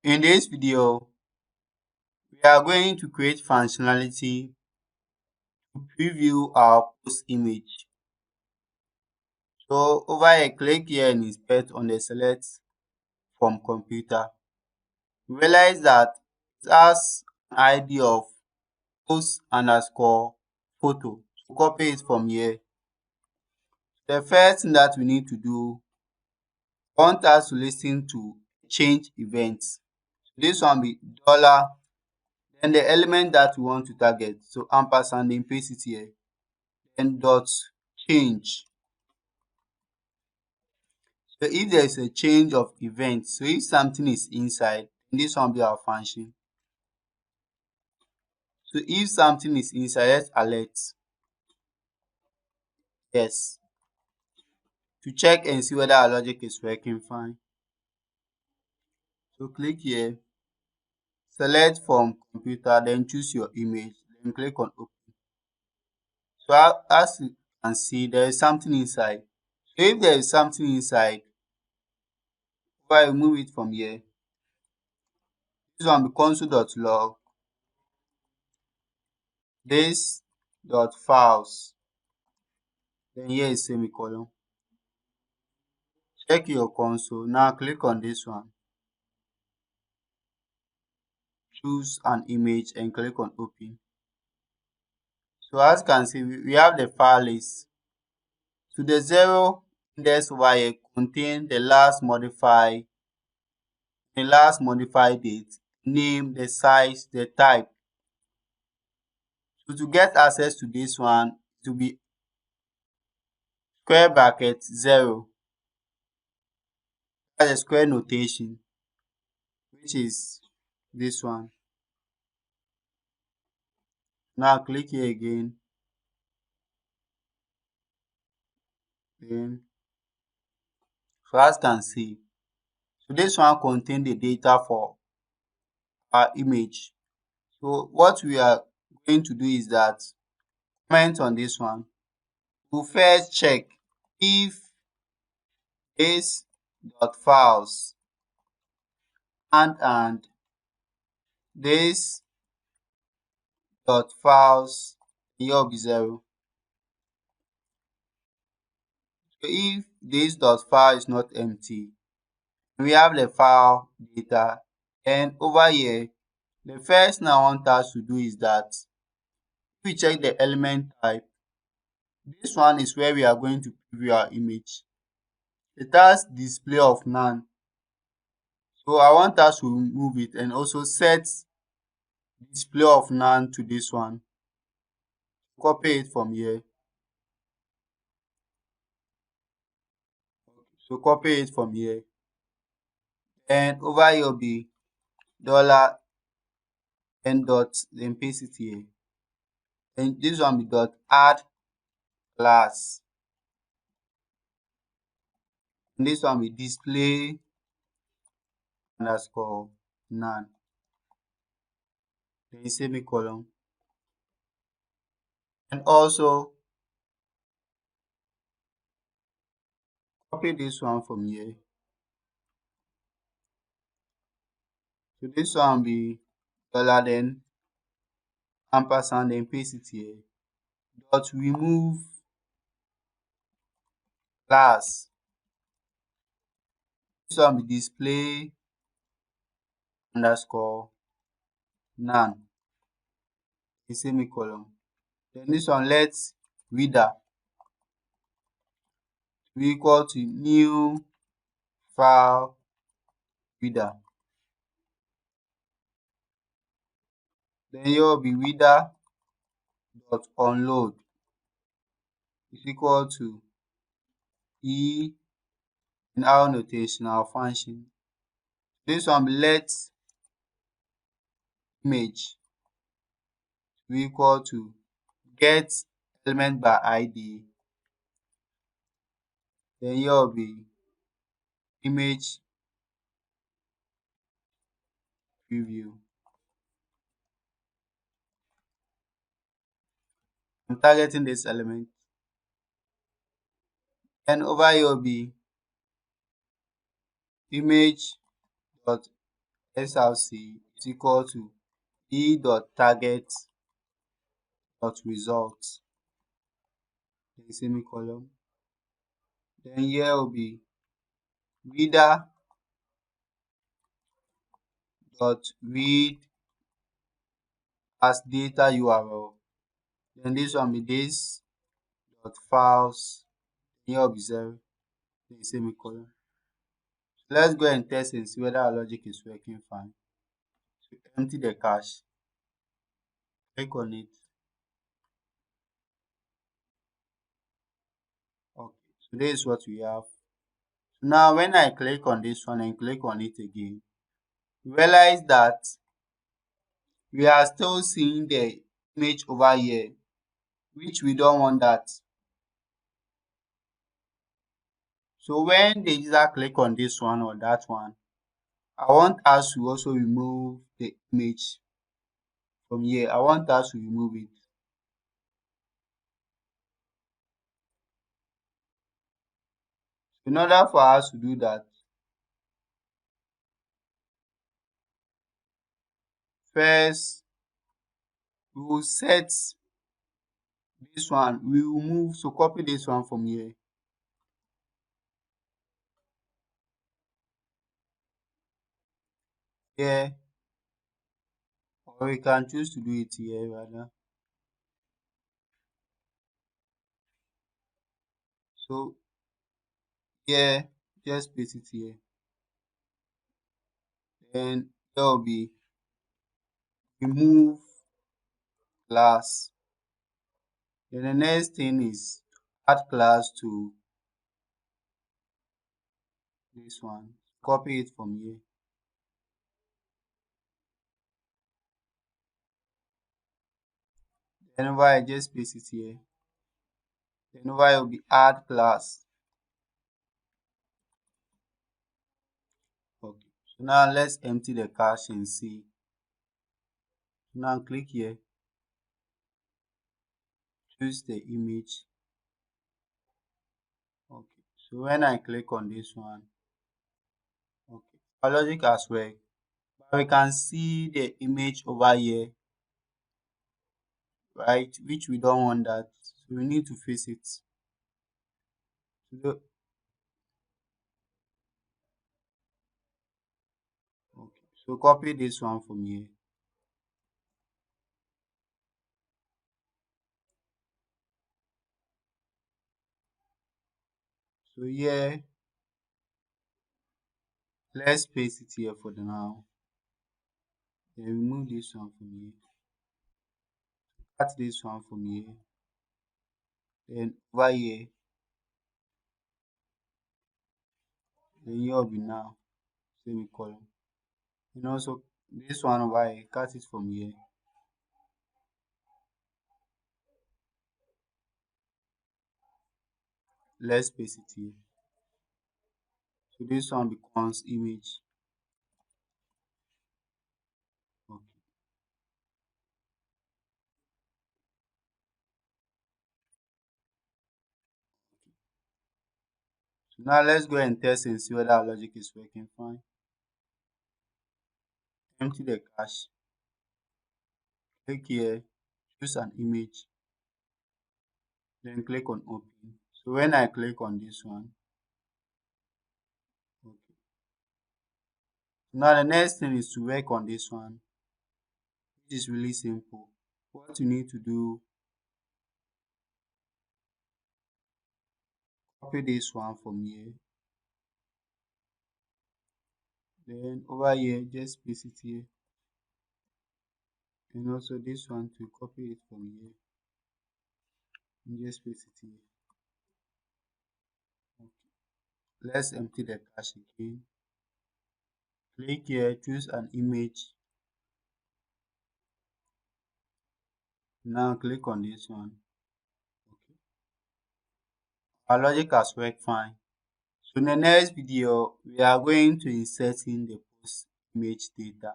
In this video, we are going to create functionality to preview our post image. So over here, click here and inspect on the select from computer. Realize that it has an ID of post underscore photo. So copy it from here. The first thing that we need to do, want us to listen to change events. This one be dollar, then the element that we want to target. So ampersand, then paste it here. Then dot change. So if there is a change of event, so if something is inside, this one will be our function. So if something is inside, let's alert yes to check and see whether our logic is working fine. So click here, select from computer, then choose your image, then click on open. So as you can see, there is something inside. So if there is something inside, if I remove it from here, this one be console.log this dot files, then here is semicolon. Check your console. Now click on this one. Choose an image and click on open. So as you can see, we have the file list. So the 0 index over here contain the last modified date, name, the size, the type. So to get access to this one, to be square bracket 0. That's a square notation, which is this one. Now click here again. Then so as you can see, so this one contain the data for our image. So what we are going to do is that comment on this one. We'll first check if this dot files and this dot files here will be 0. So if this dot file is not empty, we have the file data, and over here the first thing I want us to do is that if we check the element type, this one is where we are going to preview our image. It has display of none. So I want us to remove it and also set display of none to this one. Copy it from here. So copy it from here. And over here will be dollar and dot, then paste it here. And this one be dot add class. And this one be display underscore none. Then semicolon. And also copy this one from here. So this one be dollar, then ampersand, then paste it here. Dot remove class. This one be display underscore none. A semicolon. Then this one, let reader be equal to new file reader. Then here will be reader dot unload is equal to e in our notation, our function. This one be let image be equal to get element by id. Then here will be image preview. I'm targeting this element. And over here will be image dot src is equal to e dot target dot result, then semicolon. Then here will be reader dot read as data URL. Then this one be this dot files. Here will be 0, then semicolon. Let's go and test and see whether our logic is working fine. So empty the cache, click on it. Okay, so this is what we have. So now when I click on this one and click on it again, realize that we are still seeing the image over here, which we don't want that. So when the user click on this one or that one, I want us to also remove the image from here. I want us to remove it. In order for us to do that, first we will set this one, we will move, so copy this one from here. Here, or we can choose to do it here rather. So here, just paste it here. Then there will be remove class. Then the next thing is add class to this one. Copy it from here. Then over here, just paste it here. Then over here will be add class. Okay. So now let's empty the cache and see. Now click here. Choose the image. Okay. So when I click on this one, okay, our logic has worked. But we can see the image over here, right? Which we don't want that. So we need to fix it. So, okay. So copy this one from here. So here, let's paste it here for the now. Then remove this one from here. Cut this one from here. Then over here. Then here will be now. Semicolon. And also this one over here, cut it from here. Let's paste it here. So this one becomes image. Okay. So now let's go and test and see whether our logic is working fine. Empty the cache. Click here, choose an image, then click on open. So when I click on this one, okay. Now the next thing is to work on this one, which is really simple. What you need to do, copy this one from here. Then over here, just paste it here. And also this one to copy it from here. And just paste it here. Okay. Let's empty the cache again. Click here, choose an image. Now click on this one. Okay. Our logic has worked fine. So in the next video, we are going to insert in the post image data.